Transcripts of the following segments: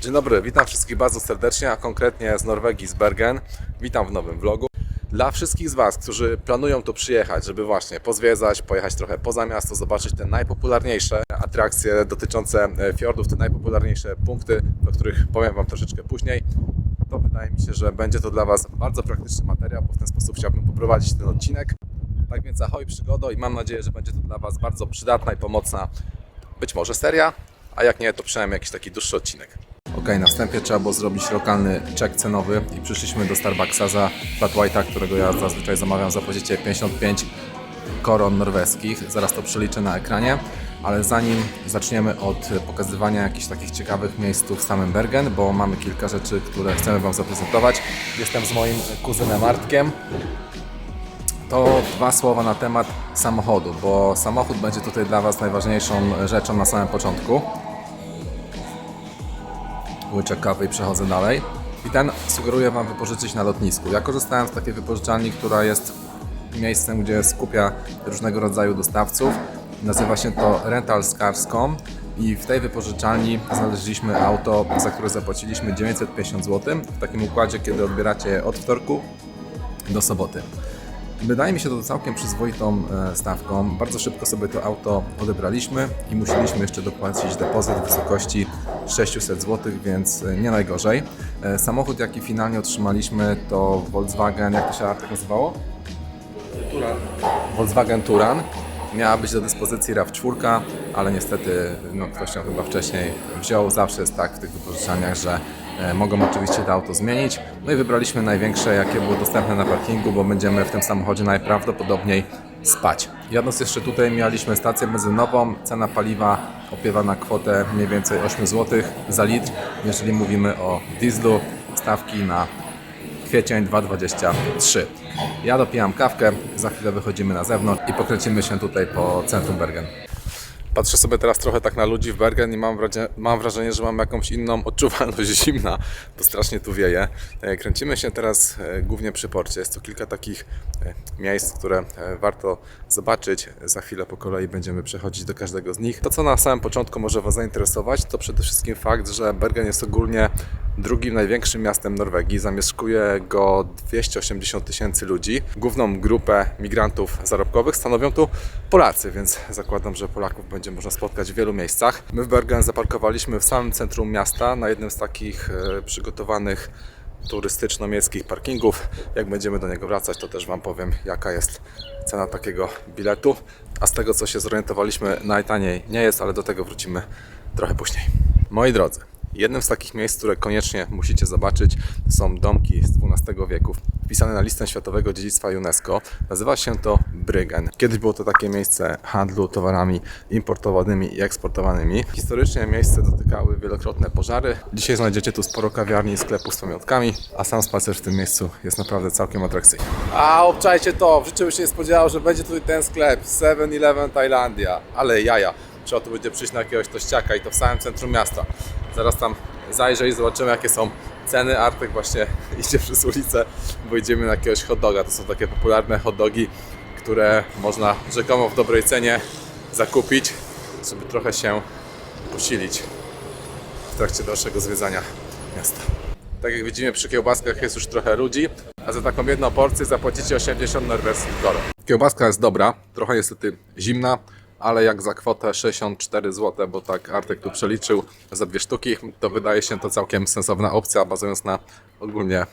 Dzień dobry, witam wszystkich bardzo serdecznie, a konkretnie z Norwegii, z Bergen. Witam w nowym vlogu. Dla wszystkich z Was, którzy planują tu przyjechać, żeby właśnie pozwiedzać, pojechać trochę poza miasto, zobaczyć te najpopularniejsze atrakcje dotyczące fiordów, te najpopularniejsze punkty, o których powiem Wam troszeczkę później, to wydaje mi się, że będzie to dla Was bardzo praktyczny materiał, bo w ten sposób chciałbym poprowadzić ten odcinek. Tak więc ahoj przygodo i mam nadzieję, że będzie to dla Was bardzo przydatna i pomocna być może seria, a jak nie, to przynajmniej jakiś taki dłuższy odcinek. Ok, na wstępie trzeba było zrobić lokalny check cenowy i przyszliśmy do Starbucksa za flat white'a, którego ja zazwyczaj zamawiam za pozicie 55 koron norweskich. Zaraz to przeliczę na ekranie, ale zanim zaczniemy od pokazywania jakichś takich ciekawych miejsc tu w samym Bergen, bo mamy kilka rzeczy, które chcemy Wam zaprezentować. Jestem z moim kuzynem Artkiem. To dwa słowa na temat samochodu, bo samochód będzie tutaj dla Was najważniejszą rzeczą na samym początku. Łyczek kawy i przechodzę dalej. I ten sugeruję Wam wypożyczyć na lotnisku. Ja korzystałem z takiej wypożyczalni, która jest miejscem, gdzie skupia różnego rodzaju dostawców. Nazywa się to Rentalscars.com i w tej wypożyczalni znaleźliśmy auto, za które zapłaciliśmy 950 zł w takim układzie, kiedy odbieracie je od wtorku do soboty. Wydaje mi się to całkiem przyzwoitą stawką. Bardzo szybko sobie to auto odebraliśmy i musieliśmy jeszcze dopłacić depozyt w wysokości 600 zł, więc nie najgorzej. Samochód, jaki finalnie otrzymaliśmy, to Volkswagen, jak to się tak nazywało? Volkswagen Touran. Miała być do dyspozycji RAV4, ale niestety ktoś ją chyba wcześniej wziął. Zawsze jest tak w tych wypożyczalniach, że mogą oczywiście to auto zmienić. No i wybraliśmy największe, jakie było dostępne na parkingu, bo będziemy w tym samochodzie najprawdopodobniej spać. Jadąc jeszcze tutaj mieliśmy stację benzynową. Cena paliwa opiewa na kwotę mniej więcej 8 zł za litr. Jeżeli mówimy o dieslu, stawki na kwiecień 2023. Ja dopijam kawkę, za chwilę wychodzimy na zewnątrz i pokręcimy się tutaj po centrum Bergen. Patrzę sobie teraz trochę tak na ludzi w Bergen i mam wrażenie, że mam jakąś inną odczuwalność zimna, bo strasznie tu wieje. Kręcimy się teraz głównie przy porcie. Jest tu kilka takich miejsc, które warto zobaczyć. Za chwilę po kolei będziemy przechodzić do każdego z nich. To, co na samym początku może Was zainteresować, to przede wszystkim fakt, że Bergen jest ogólnie drugim największym miastem Norwegii. Zamieszkuje go 280 tysięcy ludzi. Główną grupę migrantów zarobkowych stanowią tu Polacy, więc zakładam, że Polaków będzie można spotkać w wielu miejscach. My w Bergen zaparkowaliśmy w samym centrum miasta na jednym z takich przygotowanych turystyczno-miejskich parkingów. Jak będziemy do niego wracać, to też Wam powiem, jaka jest cena takiego biletu. A z tego, co się zorientowaliśmy, najtaniej nie jest, ale do tego wrócimy trochę później. Moi drodzy, jednym z takich miejsc, które koniecznie musicie zobaczyć, są domki z XII wieku, wpisane na listę Światowego Dziedzictwa UNESCO. Nazywa się to Bryggen. Kiedyś było to takie miejsce handlu towarami importowanymi i eksportowanymi. Historycznie miejsce dotykały wielokrotne pożary. Dzisiaj znajdziecie tu sporo kawiarni i sklepów z pamiątkami, a sam spacer w tym miejscu jest naprawdę całkiem atrakcyjny. A obczajcie to! W życiu bym się nie spodziewał, że będzie tutaj ten sklep 7-Eleven Tajlandia. Ale jaja! Trzeba tu będzie przyjść na jakiegoś tościaka i to w samym centrum miasta. Zaraz tam zajrzę i zobaczymy, jakie są ceny. Artek właśnie idzie przez ulicę, bo idziemy na jakiegoś hot doga. To są takie popularne hot dogi, które można rzekomo w dobrej cenie zakupić, żeby trochę się posilić w trakcie dalszego zwiedzania miasta. Tak jak widzimy, przy kiełbaskach jest już trochę ludzi, a za taką jedną porcję zapłacicie 80 norweskich koron. Kiełbaska jest dobra, trochę niestety zimna, ale jak za kwotę 64 zł, bo tak Artek tu przeliczył za dwie sztuki, to wydaje się to całkiem sensowna opcja, bazując na ogólnie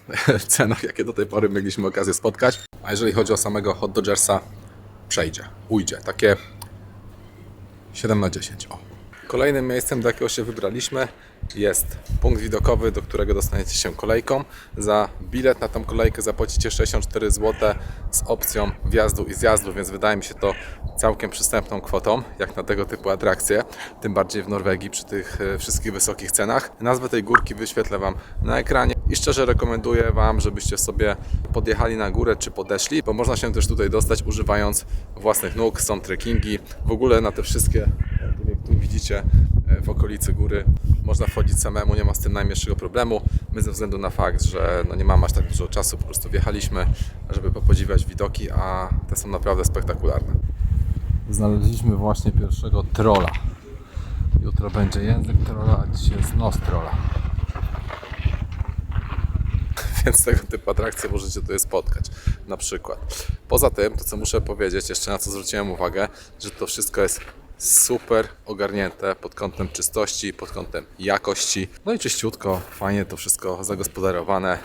cenach, jakie do tej pory mieliśmy okazję spotkać. A jeżeli chodzi o samego hot dodgersa, ujdzie, takie 7 na 10. O. Kolejnym miejscem, do jakiego się wybraliśmy, jest punkt widokowy, do którego dostaniecie się kolejką. Za bilet na tą kolejkę zapłacicie 64 zł z opcją wjazdu i zjazdu, więc wydaje mi się to całkiem przystępną kwotą, jak na tego typu atrakcje, tym bardziej w Norwegii przy tych wszystkich wysokich cenach. Nazwę tej górki wyświetlę Wam na ekranie i szczerze rekomenduję Wam, żebyście sobie podjechali na górę czy podeszli, bo można się też tutaj dostać używając własnych nóg, są trekkingi, w ogóle na te wszystkie, jak tu widzicie, w okolicy góry można wchodzić samemu, nie ma z tym najmniejszego problemu. My ze względu na fakt, że nie mamy aż tak dużo czasu, po prostu wjechaliśmy, żeby popodziwiać widoki, a te są naprawdę spektakularne. Znaleźliśmy właśnie pierwszego trolla. Jutro będzie język trolla, a dzisiaj jest nos trolla. więc tego typu atrakcje możecie tutaj spotkać na przykład. Poza tym, to co muszę powiedzieć, jeszcze na co zwróciłem uwagę, że to wszystko jest super ogarnięte pod kątem czystości, pod kątem jakości. No i czyściutko, fajnie to wszystko zagospodarowane.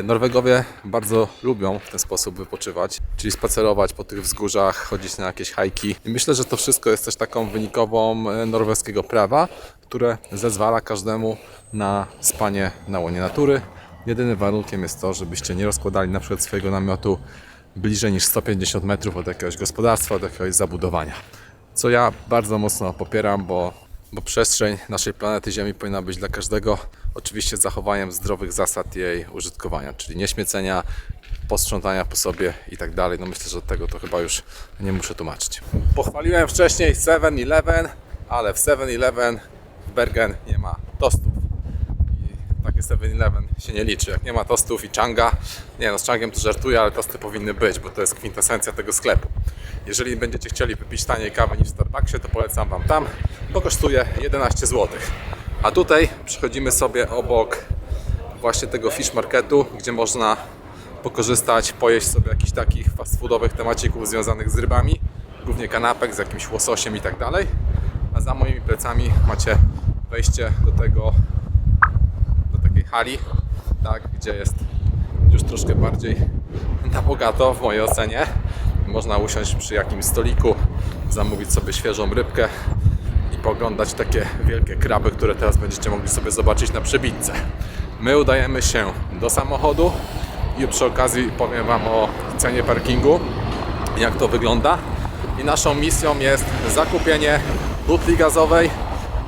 Norwegowie bardzo lubią w ten sposób wypoczywać, czyli spacerować po tych wzgórzach, chodzić na jakieś hajki. I myślę, że to wszystko jest też taką wynikową norweskiego prawa, które zezwala każdemu na spanie na łonie natury. Jedynym warunkiem jest to, żebyście nie rozkładali na przykład swojego namiotu bliżej niż 150 metrów od jakiegoś gospodarstwa, od jakiegoś zabudowania. Co ja bardzo mocno popieram, bo przestrzeń naszej planety Ziemi powinna być dla każdego, oczywiście z zachowaniem zdrowych zasad jej użytkowania, czyli nieśmiecenia, posprzątania po sobie i tak dalej. No myślę, że od tego to chyba już nie muszę tłumaczyć. Pochwaliłem wcześniej 7-Eleven, ale w 7-Eleven w Bergen nie ma tostów. I takie 7-Eleven się nie liczy. Jak nie ma tostów i changa, nie no, z changiem to żartuję, ale tosty powinny być, bo to jest kwintesencja tego sklepu. Jeżeli będziecie chcieli wypić taniej kawy niż w Starbucksie, to polecam Wam tam, bo kosztuje 11 zł. A tutaj przechodzimy sobie obok właśnie tego fish marketu, gdzie można pokorzystać, pojeść sobie jakichś takich fast foodowych temacików związanych z rybami, głównie kanapek z jakimś łososiem i tak dalej. A za moimi plecami macie wejście do takiej hali, tak, gdzie jest już troszkę bardziej na bogato w mojej ocenie. Można usiąść przy jakimś stoliku, zamówić sobie świeżą rybkę i pooglądać takie wielkie kraby, które teraz będziecie mogli sobie zobaczyć na przebitce. My udajemy się do samochodu i przy okazji powiem Wam o cenie parkingu, jak to wygląda. I naszą misją jest zakupienie butli gazowej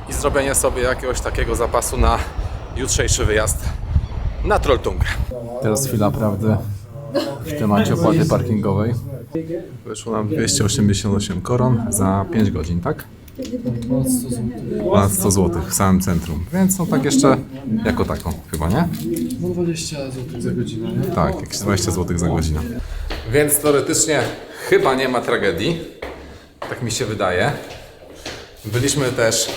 i zrobienie sobie jakiegoś takiego zapasu na jutrzejszy wyjazd na Trolltungę. Teraz chwila prawdy w temacie opłaty parkingowej. Wyszło nam 288 koron za 5 godzin, tak? Ponad 100 zł w samym centrum, więc no tak jeszcze jako taką chyba, nie? No 20 zł za godzinę, nie? Tak, jakieś 20 zł za godzinę. Więc teoretycznie chyba nie ma tragedii, tak mi się wydaje. Byliśmy też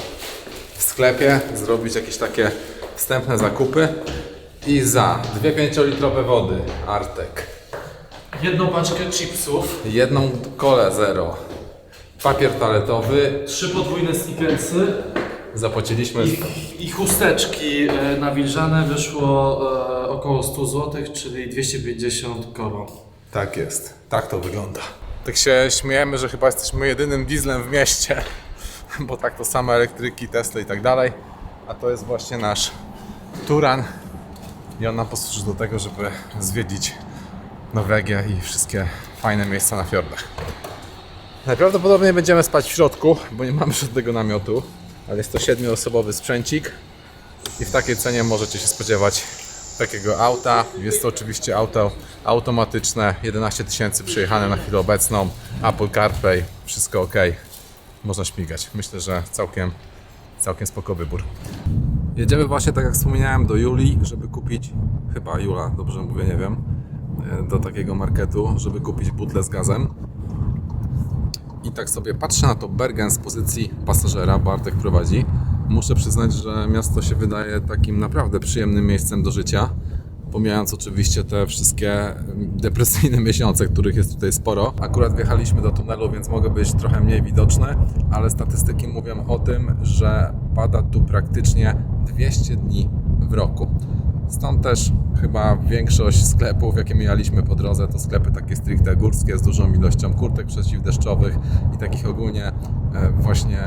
w sklepie zrobić jakieś takie wstępne zakupy i za 2 5-litrowe wody Artek, Jedną paczkę chipsów, jedną kolę zero, papier toaletowy, 3 podwójne snickersy zapłaciliśmy i chusteczki nawilżane wyszło około 100 zł, czyli 250 koron. Tak jest, tak to wygląda. Tak się śmiejemy, że chyba jesteśmy jedynym dieslem w mieście, bo tak to same elektryki, Tesla i tak dalej, a to jest właśnie nasz Turan i on nam posłuży do tego, żeby zwiedzić Norwegię i wszystkie fajne miejsca na fiordach. Najprawdopodobniej będziemy spać w środku, bo nie mamy żadnego namiotu, ale jest to 7-osobowy sprzęcik i w takiej cenie możecie się spodziewać takiego auta. Jest to oczywiście auto automatyczne, 11 000 przejechane na chwilę obecną, Apple CarPlay, wszystko ok, można śmigać. Myślę, że całkiem spoko wybór. Jedziemy właśnie, tak jak wspomniałem, do Julii, żeby kupić, chyba Jula, dobrze mówię, nie wiem, do takiego marketu, żeby kupić butlę z gazem. I tak sobie patrzę na to Bergen z pozycji pasażera, bo Artek prowadzi. Muszę przyznać, że miasto się wydaje takim naprawdę przyjemnym miejscem do życia. Pomijając oczywiście te wszystkie depresyjne miesiące, których jest tutaj sporo. Akurat wjechaliśmy do tunelu, więc mogę być trochę mniej widoczny, ale statystyki mówią o tym, że pada tu praktycznie 200 dni w roku. Stąd też chyba większość sklepów, jakie mijaliśmy po drodze, to sklepy takie stricte górskie z dużą ilością kurtek przeciwdeszczowych i takich ogólnie właśnie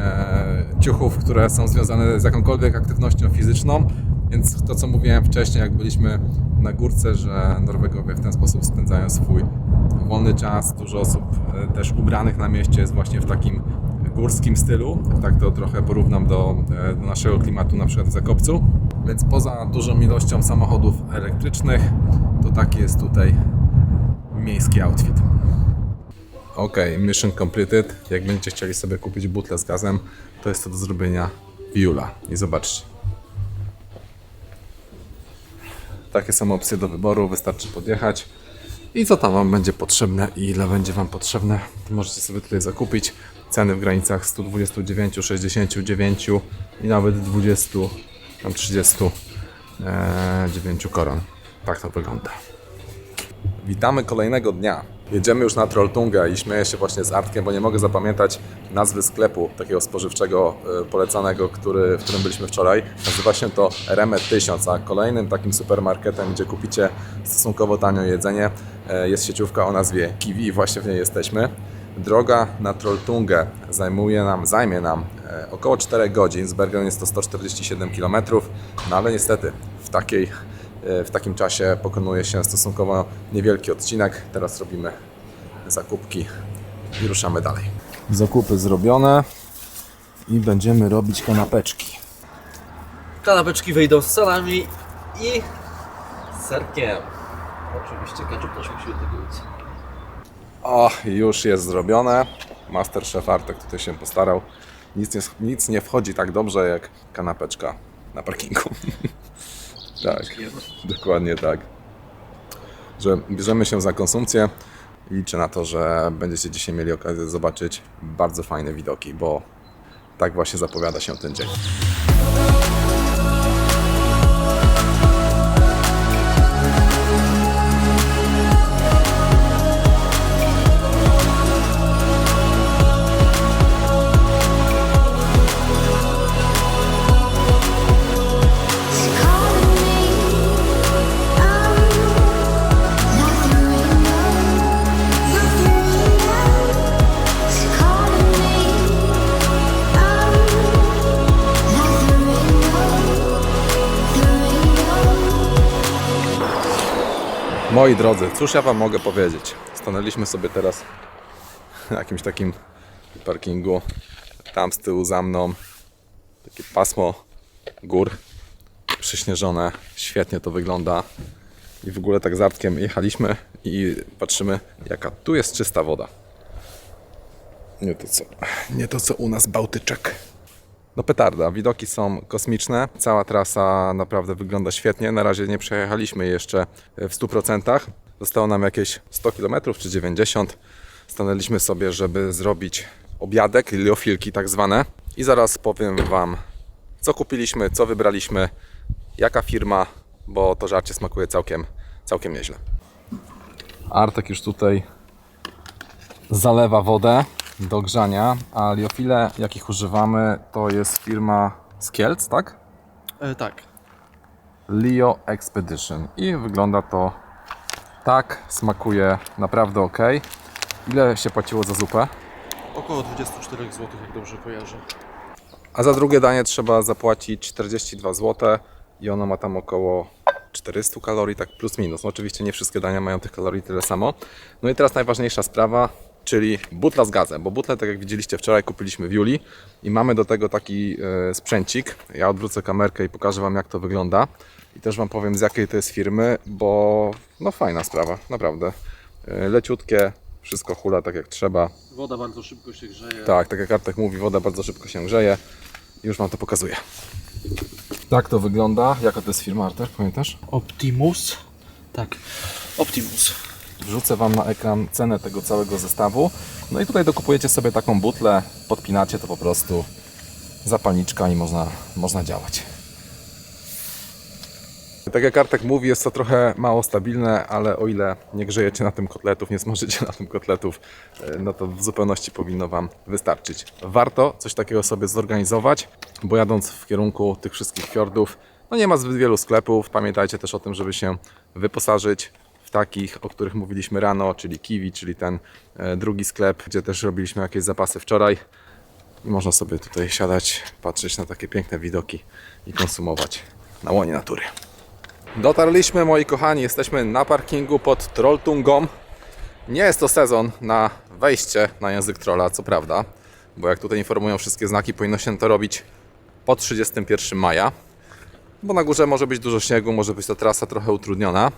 ciuchów, które są związane z jakąkolwiek aktywnością fizyczną. Więc to, co mówiłem wcześniej, jak byliśmy na górce, że Norwegowie w ten sposób spędzają swój wolny czas. Dużo osób też ubranych na mieście jest właśnie w takim górskim stylu. Tak to trochę porównam do naszego klimatu na przykład w Zakopcu. Więc poza dużą ilością samochodów elektrycznych, to taki jest tutaj miejski outfit. Ok, mission completed. Jak będziecie chcieli sobie kupić butlę z gazem, to jest to do zrobienia w Jula. I zobaczcie. Takie są opcje do wyboru, wystarczy podjechać i co tam Wam będzie potrzebne i ile będzie Wam potrzebne, to możecie sobie tutaj zakupić. Ceny w granicach 129, 69 i nawet 20, tam 39 koron. Tak to wygląda. Witamy kolejnego dnia. Jedziemy już na Trolltungę i śmieję się właśnie z Artkiem, bo nie mogę zapamiętać nazwy sklepu takiego spożywczego polecanego, w którym byliśmy wczoraj. Nazywa się to Remet 1000, a kolejnym takim supermarketem, gdzie kupicie stosunkowo tanio jedzenie, jest sieciówka o nazwie Kiwi i właśnie w niej jesteśmy. Droga na Trolltungę zajmie nam około 4 godzin, z Bergen jest to 147 km, no ale niestety w takim czasie pokonuje się stosunkowo niewielki odcinek. Teraz robimy zakupki i ruszamy dalej. Zakupy zrobione i będziemy robić kanapeczki. Kanapeczki wyjdą z salami i z serkiem. Oczywiście ketchup też musi do tego być. O, już jest zrobione. Masterchef Artek tutaj się postarał. Nic nie wchodzi tak dobrze jak kanapeczka na parkingu. Tak, dokładnie tak. Że bierzemy się za konsumpcję i liczę na to, że będziecie dzisiaj mieli okazję zobaczyć bardzo fajne widoki, bo tak właśnie zapowiada się ten dzień. Moi drodzy, cóż ja Wam mogę powiedzieć? Stanęliśmy sobie teraz na jakimś takim parkingu. Tam z tyłu za mną takie pasmo gór przyśnieżone. Świetnie to wygląda. I w ogóle tak z Artkiem jechaliśmy i patrzymy, jaka tu jest czysta woda. Nie to co u nas Bałtyczek. No petarda, widoki są kosmiczne, cała trasa naprawdę wygląda świetnie, na razie nie przejechaliśmy jeszcze w 100%, zostało nam jakieś 100 km czy 90, stanęliśmy sobie, żeby zrobić obiadek, liofilki tak zwane i zaraz powiem Wam, co kupiliśmy, co wybraliśmy, jaka firma, bo to żarcie smakuje całkiem nieźle. Artek już tutaj zalewa wodę do grzania, a liofile, jakich używamy, to jest firma z Kielc, tak? Tak. Lio Expedition i wygląda to tak, smakuje naprawdę ok. Ile się płaciło za zupę? Około 24 zł, jak dobrze kojarzę. A za drugie danie trzeba zapłacić 42 zł i ono ma tam około 400 kalorii, tak plus minus. No oczywiście nie wszystkie dania mają tych kalorii tyle samo. No i teraz najważniejsza sprawa, czyli butla z gazem, bo butlę, tak jak widzieliście wczoraj, kupiliśmy w Julii i mamy do tego taki sprzęcik. Ja odwrócę kamerkę i pokażę Wam, jak to wygląda i też Wam powiem, z jakiej to jest firmy, bo no fajna sprawa, naprawdę. Leciutkie, wszystko hula tak jak trzeba. Woda bardzo szybko się grzeje. Tak jak Artek mówi, woda bardzo szybko się grzeje i już Wam to pokazuję. Tak to wygląda. Jaka to jest firma, Artek, pamiętasz? Optimus. Tak, Optimus. Wrzucę Wam na ekran cenę tego całego zestawu. No i tutaj dokupujecie sobie taką butlę, podpinacie to po prostu, zapalniczka i można działać. Tak jak Artek mówi, jest to trochę mało stabilne, ale o ile nie grzejecie na tym kotletów, nie smażycie na tym kotletów, no to w zupełności powinno Wam wystarczyć. Warto coś takiego sobie zorganizować, bo jadąc w kierunku tych wszystkich fiordów, no nie ma zbyt wielu sklepów. Pamiętajcie też o tym, żeby się wyposażyć w takich, o których mówiliśmy rano, czyli Kiwi, czyli ten drugi sklep, gdzie też robiliśmy jakieś zapasy wczoraj. I można sobie tutaj siadać, patrzeć na takie piękne widoki i konsumować na łonie natury. Dotarliśmy, moi kochani, jesteśmy na parkingu pod Trolltungą. Nie jest to sezon na wejście na język trolla, co prawda, bo jak tutaj informują wszystkie znaki, powinno się to robić po 31 maja, bo na górze może być dużo śniegu, może być ta trasa trochę utrudniona.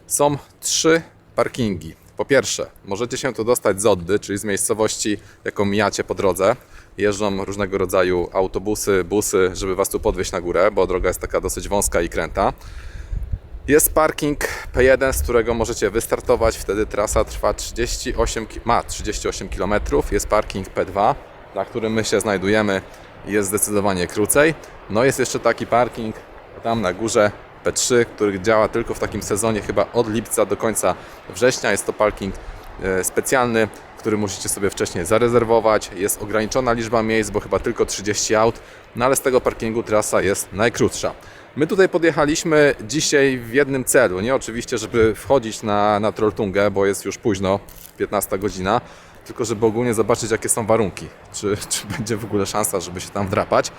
Są 3 parkingi. Po pierwsze, możecie się tu dostać z Oddy, czyli z miejscowości, jaką mijacie po drodze. Jeżdżą różnego rodzaju autobusy, busy, żeby Was tu podwieźć na górę, bo droga jest taka dosyć wąska i kręta. Jest parking P1, z którego możecie wystartować, wtedy trasa trwa 38 km. Jest parking P2, na którym my się znajdujemy, jest zdecydowanie krócej. No jest jeszcze taki parking tam na górze P3, który działa tylko w takim sezonie chyba od lipca do końca września. Jest to parking specjalny, który musicie sobie wcześniej zarezerwować. Jest ograniczona liczba miejsc, bo chyba tylko 30 aut, no ale z tego parkingu trasa jest najkrótsza. My tutaj podjechaliśmy dzisiaj w jednym celu, nie oczywiście, żeby wchodzić na Trolltungę, bo jest już późno, 15 godzina, tylko żeby ogólnie zobaczyć, jakie są warunki, czy będzie w ogóle szansa, żeby się tam wdrapać.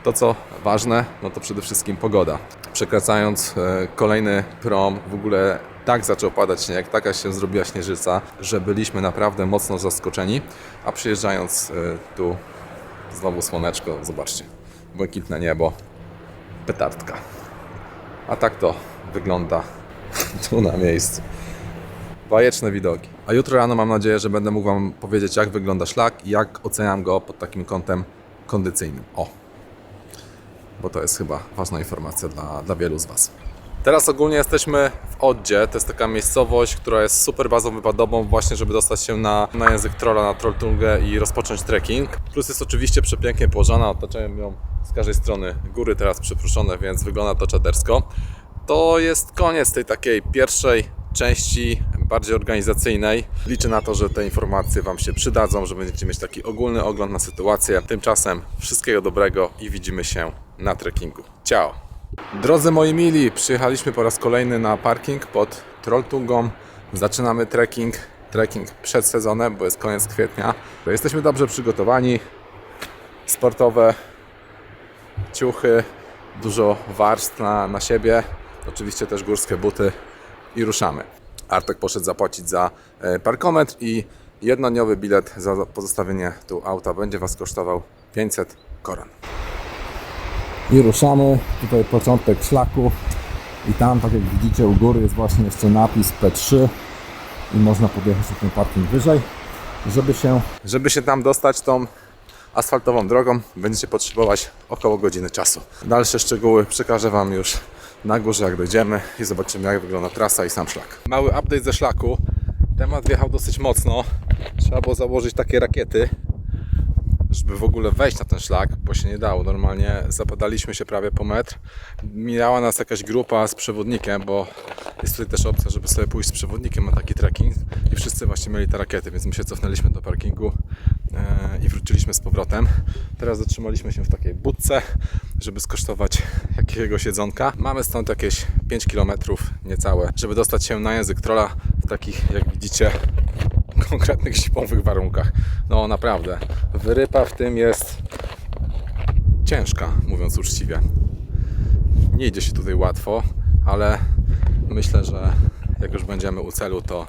To co ważne, no to przede wszystkim pogoda. Przekraczając kolejny prom, w ogóle tak zaczął padać śnieg, taka się zrobiła śnieżyca, że byliśmy naprawdę mocno zaskoczeni, a przyjeżdżając tu znowu słoneczko, zobaczcie, błękitne niebo, petardka. A tak to wygląda tu na miejscu. Bajeczne widoki. A jutro rano mam nadzieję, że będę mógł Wam powiedzieć, jak wygląda szlak i jak oceniam go pod takim kątem kondycyjnym. Bo to jest chyba ważna informacja dla wielu z Was. Teraz ogólnie jesteśmy w Oddzie, to jest taka miejscowość, która jest super bazą wypadową właśnie, żeby dostać się na język trolla, na Trolltungę i rozpocząć trekking. Plus jest oczywiście przepięknie położona, otaczają ją z każdej strony góry teraz przypruszone, więc wygląda to czadersko. To jest koniec tej takiej pierwszej części, bardziej organizacyjnej. Liczę na to, że te informacje Wam się przydadzą, że będziecie mieć taki ogólny ogląd na sytuację. Tymczasem wszystkiego dobrego i widzimy się na trekkingu. Ciao! Drodzy moi mili, przyjechaliśmy po raz kolejny na parking pod Trolltungą. Zaczynamy trekking przed sezonem, bo jest koniec kwietnia. Jesteśmy dobrze przygotowani, sportowe ciuchy, dużo warstw na siebie, oczywiście też górskie buty i ruszamy. Artek poszedł zapłacić za parkometr i jednodniowy bilet za pozostawienie tu auta będzie Was kosztował 500 koron. I ruszamy, tutaj początek szlaku i tam, tak jak widzicie, u góry jest właśnie jeszcze napis P3 i można podjechać na ten parking wyżej. Żeby się tam dostać tą asfaltową drogą, będziecie potrzebować około godziny czasu. Dalsze szczegóły przekażę Wam już na górze, jak dojdziemy i zobaczymy, jak wygląda trasa i sam szlak. Mały update ze szlaku. Temat wjechał dosyć mocno. Trzeba było założyć takie rakiety, żeby w ogóle wejść na ten szlak, bo się nie dało. Normalnie zapadaliśmy się prawie po metr. Mijała nas jakaś grupa z przewodnikiem, bo jest tutaj też opcja, żeby sobie pójść z przewodnikiem na taki trekking i wszyscy właśnie mieli te rakiety, więc my się cofnęliśmy do parkingu i wróciliśmy z powrotem. Teraz zatrzymaliśmy się w takiej budce, żeby skosztować jakiegoś jedzonka. Mamy stąd jakieś 5 km niecałe, żeby dostać się na język trolla w takich, jak widzicie, konkretnych zimowych warunkach. No naprawdę, wyrypa w tym jest ciężka, mówiąc uczciwie. Nie idzie się tutaj łatwo, ale myślę, że jak już będziemy u celu, to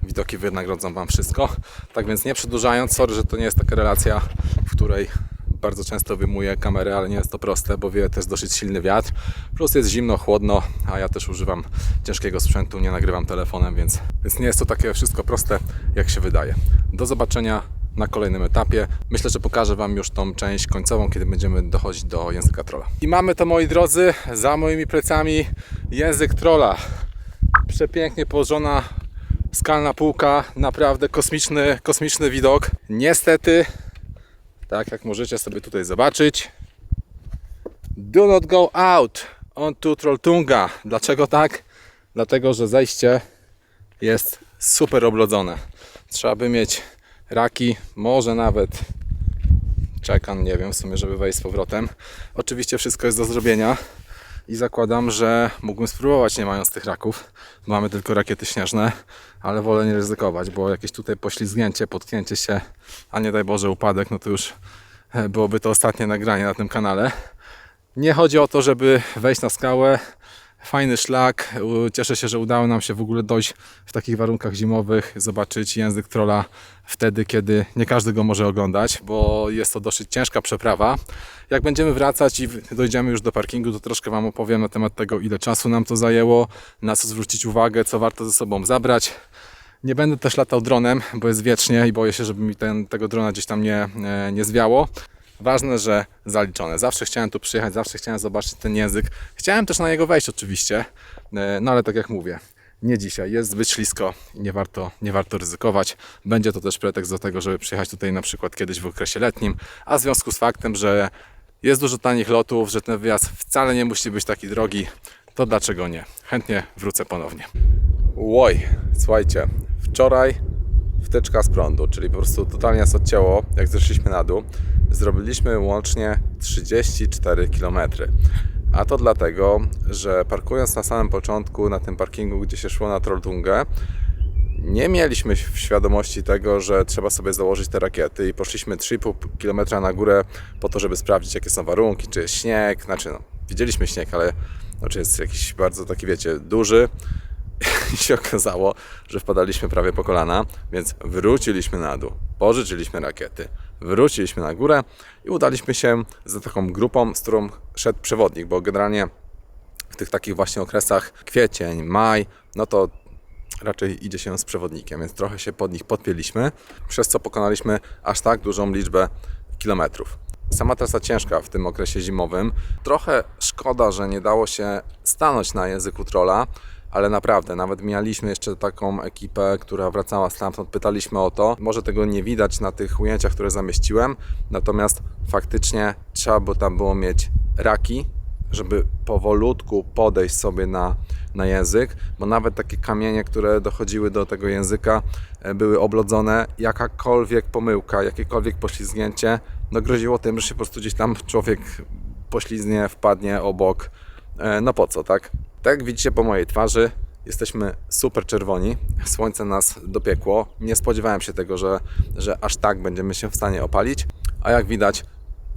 widoki wynagrodzą Wam wszystko. Tak więc nie przedłużając, sorry, że to nie jest taka relacja, w której bardzo często wyjmuję kamerę, ale nie jest to proste, bo wieje też dosyć silny wiatr. Plus jest zimno, chłodno, a ja też używam ciężkiego sprzętu, nie nagrywam telefonem, więc nie jest to takie wszystko proste, jak się wydaje. Do zobaczenia na kolejnym etapie. Myślę, że pokażę Wam już tą część końcową, kiedy będziemy dochodzić do języka trolla. I mamy to, moi drodzy, za moimi plecami język trolla. Przepięknie położona skalna półka, naprawdę kosmiczny widok. Niestety, tak jak możecie sobie tutaj zobaczyć, do not go out onto Trolltunga. Dlaczego tak? Dlatego, że zejście jest super oblodzone. Trzeba by mieć raki, może nawet czekan, nie wiem w sumie, żeby wejść z powrotem. Oczywiście wszystko jest do zrobienia i zakładam, że mógłbym spróbować, nie mając tych raków. Mamy tylko rakiety śnieżne, ale wolę nie ryzykować, bo jakieś tutaj poślizgnięcie, potknięcie się, a nie daj Boże upadek, no to już byłoby to ostatnie nagranie na tym kanale. Nie chodzi o to, żeby wejść na skałę. Fajny szlak. Cieszę się, że udało nam się w ogóle dojść w takich warunkach zimowych, zobaczyć język trolla wtedy, kiedy nie każdy go może oglądać, bo jest to dosyć ciężka przeprawa. Jak będziemy wracać i dojdziemy już do parkingu, to troszkę Wam opowiem na temat tego, ile czasu nam to zajęło, na co zwrócić uwagę, co warto ze sobą zabrać. Nie będę też latał dronem, bo jest wiecznie i boję się, żeby mi tego drona gdzieś tam nie zwiało. Ważne, że zaliczone. Zawsze chciałem tu przyjechać, zawsze chciałem zobaczyć ten język. Chciałem też na niego wejść oczywiście, no ale tak jak mówię, nie dzisiaj. Jest zbyt ślisko i nie warto ryzykować. Będzie to też pretekst do tego, żeby przyjechać tutaj na przykład kiedyś w okresie letnim, a w związku z faktem, że jest dużo tanich lotów, że ten wyjazd wcale nie musi być taki drogi, to dlaczego nie? Chętnie wrócę ponownie. Łoj, słuchajcie, wczoraj wtyczka z prądu, czyli po prostu totalnie nas odcięło, jak zeszliśmy na dół. Zrobiliśmy łącznie 34 km. A to dlatego, że parkując na samym początku na tym parkingu, gdzie się szło na Trolltungę, nie mieliśmy świadomości tego, że trzeba sobie założyć te rakiety i poszliśmy 3,5 km na górę po to, żeby sprawdzić, jakie są warunki, czy jest śnieg. Znaczy, no, widzieliśmy śnieg, ale czy jest jakiś bardzo taki, wiecie, duży. I się okazało, że wpadaliśmy prawie po kolana, więc wróciliśmy na dół, pożyczyliśmy rakiety, wróciliśmy na górę i udaliśmy się za taką grupą, z którą szedł przewodnik, bo generalnie w tych takich właśnie okresach kwiecień, maj, no to raczej idzie się z przewodnikiem, więc trochę się pod nich podpięliśmy, przez co pokonaliśmy aż tak dużą liczbę kilometrów. Sama trasa ciężka w tym okresie zimowym. Trochę szkoda, że nie dało się stanąć na języku trolla, ale naprawdę, nawet mieliśmy jeszcze taką ekipę, która wracała stamtąd, pytaliśmy o to. Może tego nie widać na tych ujęciach, które zamieściłem, natomiast faktycznie trzeba by tam było mieć raki, żeby powolutku podejść sobie na język, bo nawet takie kamienie, które dochodziły do tego języka, były oblodzone. Jakakolwiek pomyłka, jakiekolwiek poślizgnięcie, no groziło tym, że się po prostu gdzieś tam człowiek poślizgnie, wpadnie obok. No po co, tak? Tak jak widzicie po mojej twarzy, jesteśmy super czerwoni, słońce nas dopiekło. Nie spodziewałem się tego, że aż tak będziemy się w stanie opalić, a jak widać,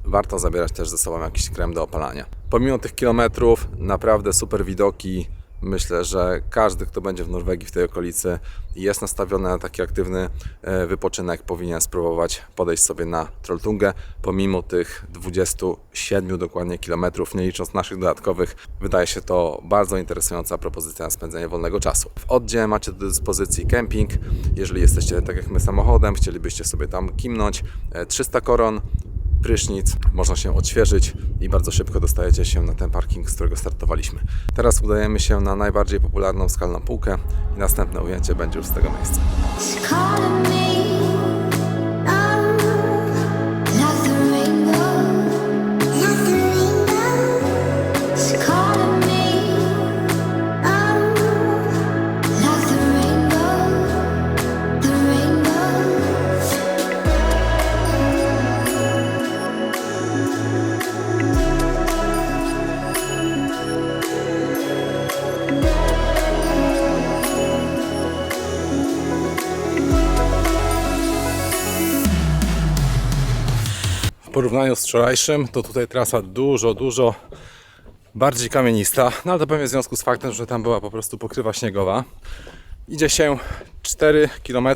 warto zabierać też ze sobą jakiś krem do opalania. Pomimo tych kilometrów, naprawdę super widoki. Myślę, że każdy, kto będzie w Norwegii, w tej okolicy i jest nastawiony na taki aktywny wypoczynek, powinien spróbować podejść sobie na Trolltungę. Pomimo tych 27 dokładnie kilometrów, nie licząc naszych dodatkowych, wydaje się to bardzo interesująca propozycja na spędzenie wolnego czasu. W Oddzie macie do dyspozycji kemping. Jeżeli jesteście tak jak my samochodem, chcielibyście sobie tam kimnąć, 300 koron, prysznic, można się odświeżyć i bardzo szybko dostajecie się na ten parking, z którego startowaliśmy. Teraz udajemy się na najbardziej popularną skalną półkę i następne ujęcie będzie już z tego miejsca. W porównaniu z wczorajszym, to tutaj trasa dużo bardziej kamienista, no ale to pewnie w związku z faktem, że tam była po prostu pokrywa śniegowa. Idzie się 4 km,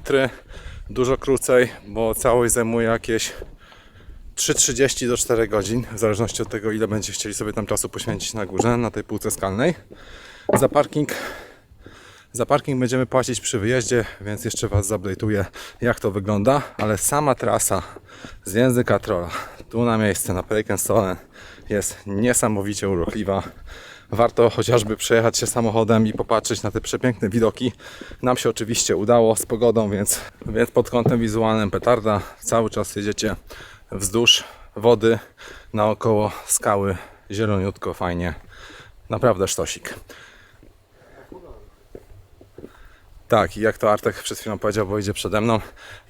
dużo krócej, bo całość zajmuje jakieś 3,30 do 4 godzin, w zależności od tego, ile będziecie chcieli sobie tam czasu poświęcić na górze, na tej półce skalnej. Za parking będziemy płacić przy wyjeździe, więc jeszcze Was zupdate'uję, jak to wygląda, ale sama trasa z języka trolla tu na miejsce, na Preikestolen, jest niesamowicie urokliwa. Warto chociażby przejechać się samochodem i popatrzeć na te przepiękne widoki. Nam się oczywiście udało z pogodą, więc pod kątem wizualnym petarda. Cały czas jedziecie wzdłuż wody, naokoło skały, zieloniutko, fajnie. Naprawdę sztosik. Tak, i jak to Artek przed chwilą powiedział, bo idzie przede mną,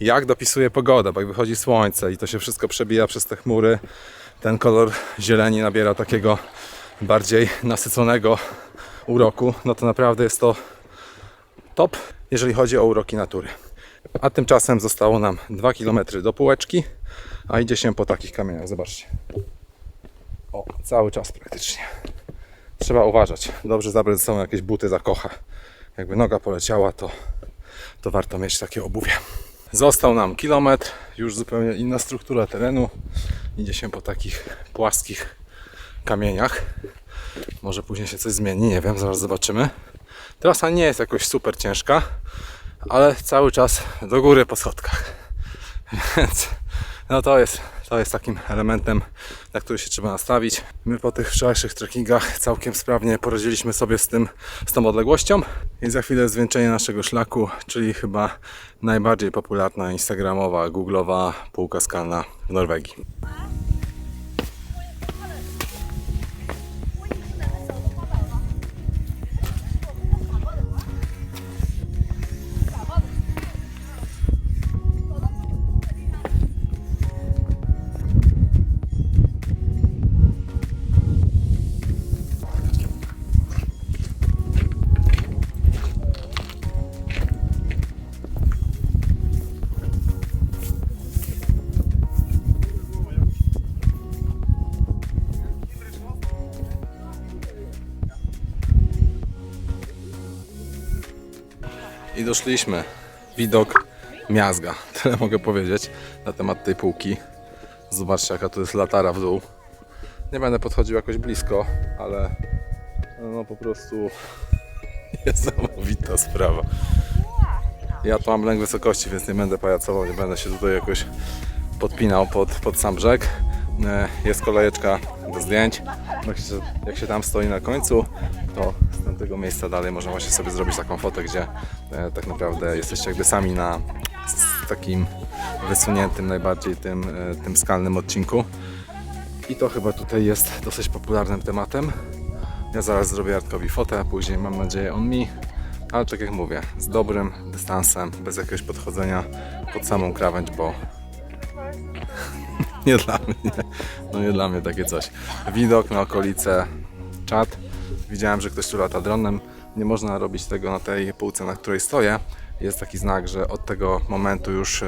jak dopisuje pogoda, bo jak wychodzi słońce i to się wszystko przebija przez te chmury, ten kolor zieleni nabiera takiego bardziej nasyconego uroku, no to naprawdę jest to top, jeżeli chodzi o uroki natury. A tymczasem zostało nam 2 km do półeczki, a idzie się po takich kamieniach, zobaczcie. O, cały czas praktycznie. Trzeba uważać, dobrze zabrać ze sobą jakieś buty za kochę. Jakby noga poleciała, to warto mieć takie obuwie. Został nam kilometr, już zupełnie inna struktura terenu. Idzie się po takich płaskich kamieniach. Może później się coś zmieni, nie wiem, zaraz zobaczymy. Trasa nie jest jakoś super ciężka, ale cały czas do góry po schodkach. Więc no to jest takim elementem, na który się trzeba nastawić. My po tych wczorajszych trekkingach całkiem sprawnie poradziliśmy sobie z tą odległością i za chwilę zwieńczenie naszego szlaku, czyli chyba najbardziej popularna instagramowa, googlowa półka skalna w Norwegii. I doszliśmy. Widok miazga. Tyle mogę powiedzieć na temat tej półki. Zobaczcie, jaka to jest latara w dół. Nie będę podchodził jakoś blisko, ale no po prostu niesamowita sprawa. Ja tu mam lęk wysokości, więc nie będę pajacował, nie będę się tutaj jakoś podpinał pod sam brzeg. Jest kolejeczka do zdjęć. Jak się tam stoi na końcu, to z tamtego miejsca dalej można właśnie sobie zrobić taką fotę, gdzie tak naprawdę jesteście jakby sami na takim wysuniętym najbardziej tym skalnym odcinku. I to chyba tutaj jest dosyć popularnym tematem. Ja zaraz zrobię Jartkowi fotę, a później mam nadzieję on mi. Ale tak jak mówię, z dobrym dystansem, bez jakiegoś podchodzenia pod samą krawędź, bo nie dla mnie, no nie dla mnie takie coś. Widok na okolice, czat. Widziałem, że ktoś tu lata dronem. Nie można robić tego na tej półce, na której stoję. Jest taki znak, że od tego momentu już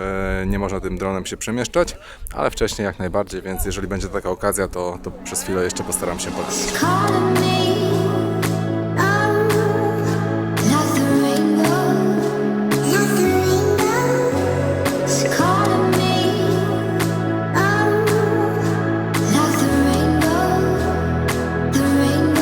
nie można tym dronem się przemieszczać, ale wcześniej jak najbardziej, więc jeżeli będzie taka okazja, to przez chwilę jeszcze postaram się podejść. Calling me, like the rainbow, like the rainbow. It's calling me, like the rainbow, the rainbow.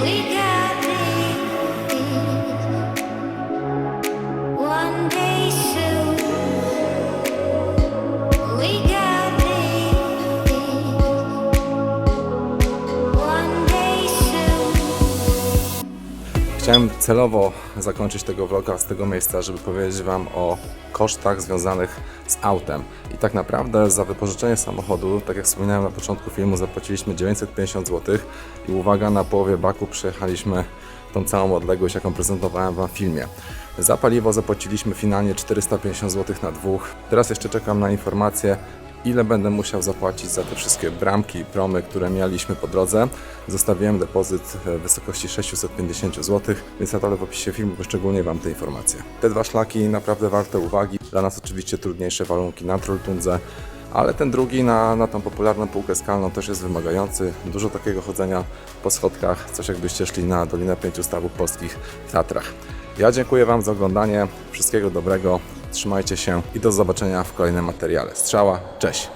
We got this one day soon. We got this one day soon. Chciałem celowo zakończyć tego vloga z tego miejsca, żeby powiedzieć Wam o kosztach związanych z autem. I tak naprawdę za wypożyczenie samochodu, tak jak wspominałem na początku filmu, zapłaciliśmy 950 zł i uwaga, na połowie baku przejechaliśmy tą całą odległość, jaką prezentowałem Wam w filmie. Za paliwo zapłaciliśmy finalnie 450 zł na dwóch. Teraz jeszcze czekam na informację, ile będę musiał zapłacić za te wszystkie bramki i promy, które mieliśmy po drodze. Zostawiłem depozyt w wysokości 650 zł, więc na dole w opisie filmu wyszczególnię Wam te informacje. Te dwa szlaki naprawdę warte uwagi. Dla nas oczywiście trudniejsze warunki na Trolltundze, ale ten drugi na tą popularną półkę skalną też jest wymagający. Dużo takiego chodzenia po schodkach, coś jakbyście szli na Dolinę Pięciu Stawów Polskich w Tatrach. Ja dziękuję Wam za oglądanie, wszystkiego dobrego, trzymajcie się i do zobaczenia w kolejnym materiale. Strzała, cześć!